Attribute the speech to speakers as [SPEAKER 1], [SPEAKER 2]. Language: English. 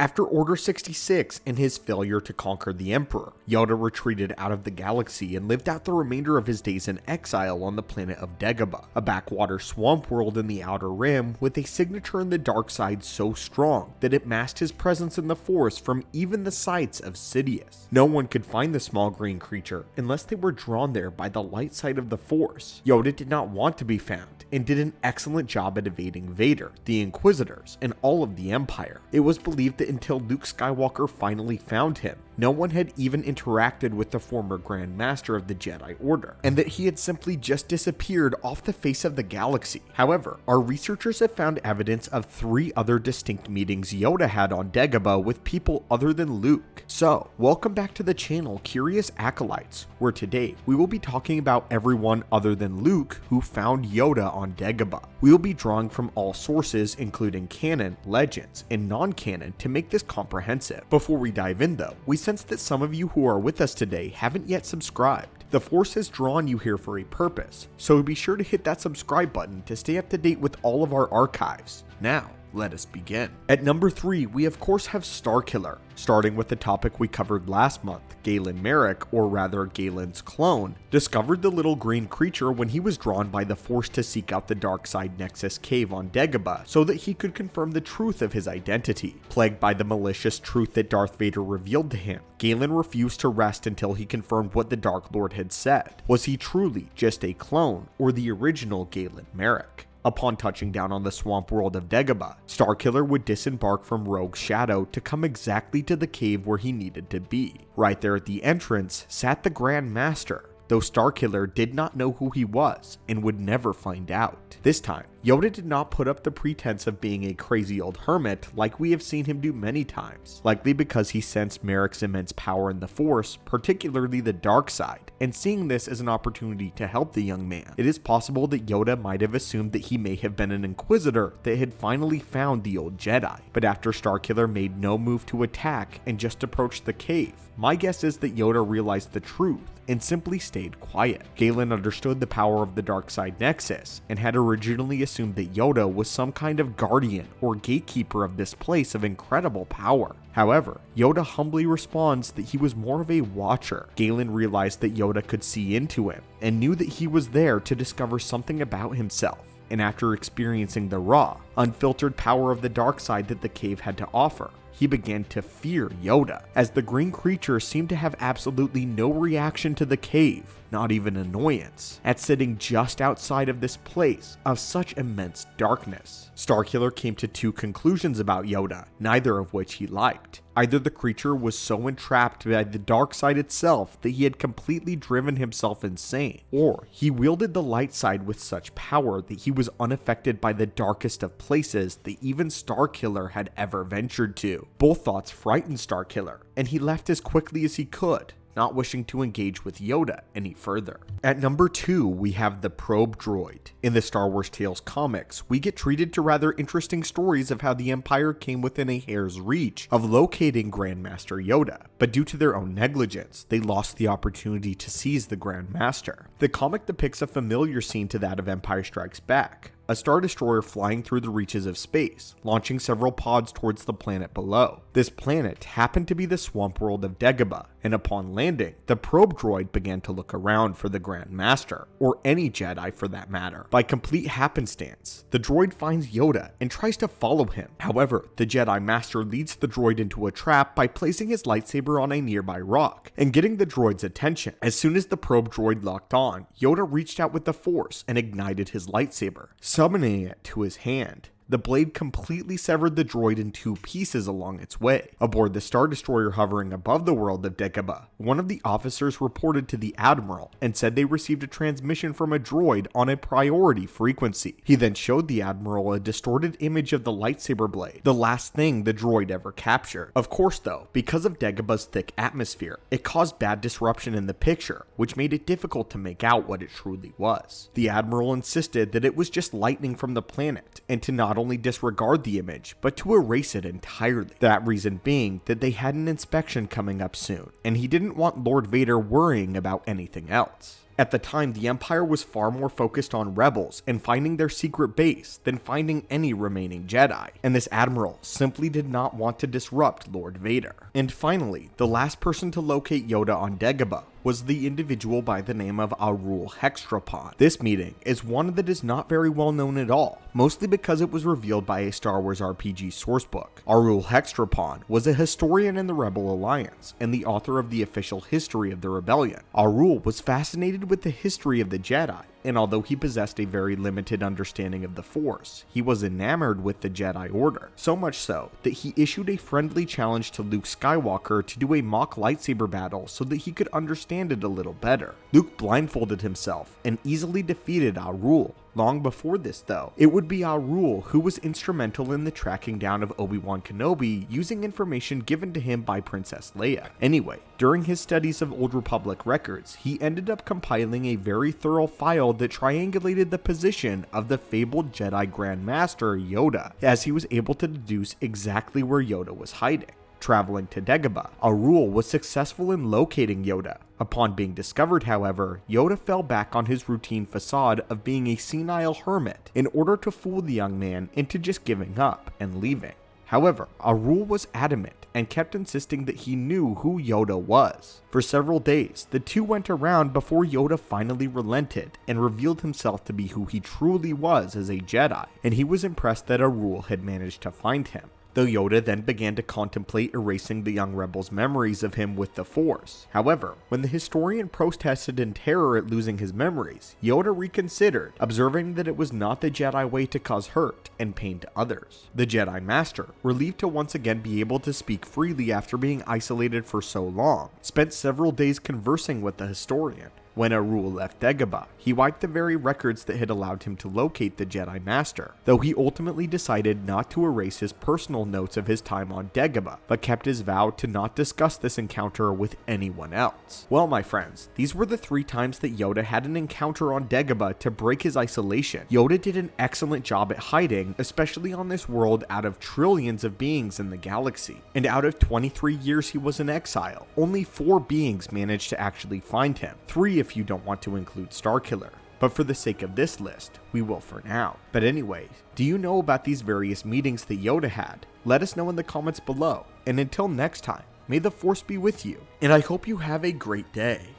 [SPEAKER 1] After Order 66 and his failure to conquer the Emperor, Yoda retreated out of the galaxy and lived out the remainder of his days in exile on the planet of Dagobah, a backwater swamp world in the Outer Rim with a signature in the dark side so strong that it masked his presence in the Force from even the sights of Sidious. No one could find the small green creature unless they were drawn there by the light side of the Force. Yoda did not want to be found and did an excellent job at evading Vader, the Inquisitors, and all of the Empire. It was believed that until Luke Skywalker finally found him, no one had even interacted with the former Grand Master of the Jedi Order, and that he had simply just disappeared off the face of the galaxy. However, our researchers have found evidence of 3 other distinct meetings Yoda had on Dagobah with people other than Luke. So, welcome back to the channel, Curious Acolytes, where today we will be talking about everyone other than Luke who found Yoda on Dagobah. We will be drawing from all sources, including canon, legends, and non-canon, to make this comprehensive. Before we dive in though, we sense that some of you who are with us today haven't yet subscribed. The Force has drawn you here for a purpose, so be sure to hit that subscribe button to stay up to date with all of our archives. Now, let us begin. At number 3, we of course have Starkiller. Starting with the topic we covered last month, Galen Marek, or rather Galen's clone, discovered the little green creature when he was drawn by the Force to seek out the dark side Nexus cave on Dagobah so that he could confirm the truth of his identity. Plagued by the malicious truth that Darth Vader revealed to him, Galen refused to rest until he confirmed what the Dark Lord had said. Was he truly just a clone, or the original Galen Marek? Upon touching down on the swamp world of Dagobah, Starkiller would disembark from Rogue Shadow to come exactly to the cave where he needed to be. Right there at the entrance sat the Grand Master, though Starkiller did not know who he was and would never find out. This time, Yoda did not put up the pretense of being a crazy old hermit like we have seen him do many times, likely because he sensed Marek's immense power in the Force, particularly the dark side, and seeing this as an opportunity to help the young man. It is possible that Yoda might have assumed that he may have been an Inquisitor that had finally found the old Jedi, but after Starkiller made no move to attack and just approached the cave, my guess is that Yoda realized the truth and simply stayed quiet. Galen understood the power of the dark side Nexus and had originally assumed that Yoda was some kind of guardian or gatekeeper of this place of incredible power. However, Yoda humbly responds that he was more of a watcher. Galen realized that Yoda could see into him and knew that he was there to discover something about himself. And after experiencing the raw, unfiltered power of the dark side that the cave had to offer, he began to fear Yoda, as the green creature seemed to have absolutely no reaction to the cave, not even annoyance, at sitting just outside of this place of such immense darkness. Starkiller came to 2 conclusions about Yoda, neither of which he liked. Either the creature was so entrapped by the dark side itself that he had completely driven himself insane, or he wielded the light side with such power that he was unaffected by the darkest of places that even Starkiller had ever ventured to. Both thoughts frightened Starkiller, and he left as quickly as he could, not wishing to engage with Yoda any further. At number 2, we have the Probe Droid. In the Star Wars Tales comics, we get treated to rather interesting stories of how the Empire came within a hair's reach of locating Grandmaster Yoda, but due to their own negligence, they lost the opportunity to seize the Grand Master. The comic depicts a familiar scene to that of Empire Strikes Back, a Star Destroyer flying through the reaches of space, launching several pods towards the planet below. This planet happened to be the swamp world of Dagobah, and upon landing, the probe droid began to look around for the Grand Master, or any Jedi for that matter. By complete happenstance, the droid finds Yoda and tries to follow him. However, the Jedi Master leads the droid into a trap by placing his lightsaber on a nearby rock and getting the droid's attention. As soon as the probe droid locked on, Yoda reached out with the Force and ignited his lightsaber, summoning it to his hand. The blade completely severed the droid in 2 pieces along its way. Aboard the Star Destroyer hovering above the world of Dagobah, one of the officers reported to the Admiral and said they received a transmission from a droid on a priority frequency. He then showed the Admiral a distorted image of the lightsaber blade, the last thing the droid ever captured. Of course though, because of Dagobah's thick atmosphere, it caused bad disruption in the picture, which made it difficult to make out what it truly was. The Admiral insisted that it was just lightning from the planet, and to not only disregard the image, but to erase it entirely. That reason being that they had an inspection coming up soon, and he didn't want Lord Vader worrying about anything else. At the time, the Empire was far more focused on rebels and finding their secret base than finding any remaining Jedi, and this admiral simply did not want to disrupt Lord Vader. And finally, the last person to locate Yoda on Dagobah was the individual by the name of Arul Hextrapon. This meeting is one that is not very well known at all, mostly because it was revealed by a Star Wars RPG sourcebook. Arul Hextrapon was a historian in the Rebel Alliance and the author of the official history of the rebellion. Arul was fascinated with the history of the Jedi, and although he possessed a very limited understanding of the Force, he was enamored with the Jedi Order, so much so that he issued a friendly challenge to Luke Skywalker to do a mock lightsaber battle so that he could understand it a little better. Luke blindfolded himself and easily defeated Arul. Long before this though, it would be Arul who was instrumental in the tracking down of Obi-Wan Kenobi using information given to him by Princess Leia. Anyway, during his studies of Old Republic records, he ended up compiling a very thorough file that triangulated the position of the fabled Jedi Grand Master Yoda, as he was able to deduce exactly where Yoda was hiding. Traveling to Dagobah, Arul was successful in locating Yoda. Upon being discovered, however, Yoda fell back on his routine facade of being a senile hermit in order to fool the young man into just giving up and leaving. However, Arul was adamant and kept insisting that he knew who Yoda was. For several days, the two went around before Yoda finally relented and revealed himself to be who he truly was as a Jedi, and he was impressed that Arul had managed to find him. Though Yoda then began to contemplate erasing the young rebel's memories of him with the Force. However, when the historian protested in terror at losing his memories, Yoda reconsidered, observing that it was not the Jedi way to cause hurt and pain to others. The Jedi Master, relieved to once again be able to speak freely after being isolated for so long, spent several days conversing with the historian. When Arul left Dagobah, he wiped the very records that had allowed him to locate the Jedi Master, though he ultimately decided not to erase his personal notes of his time on Dagobah, but kept his vow to not discuss this encounter with anyone else. Well, my friends, these were the 3 times that Yoda had an encounter on Dagobah to break his isolation. Yoda did an excellent job at hiding, especially on this world out of trillions of beings in the galaxy. And out of 23 years he was in exile, only 4 beings managed to actually find him. 3 if you don't want to include Starkiller. But for the sake of this list, we will for now. But anyways, do you know about these various meetings that Yoda had? Let us know in the comments below. And until next time, may the Force be with you. And I hope you have a great day.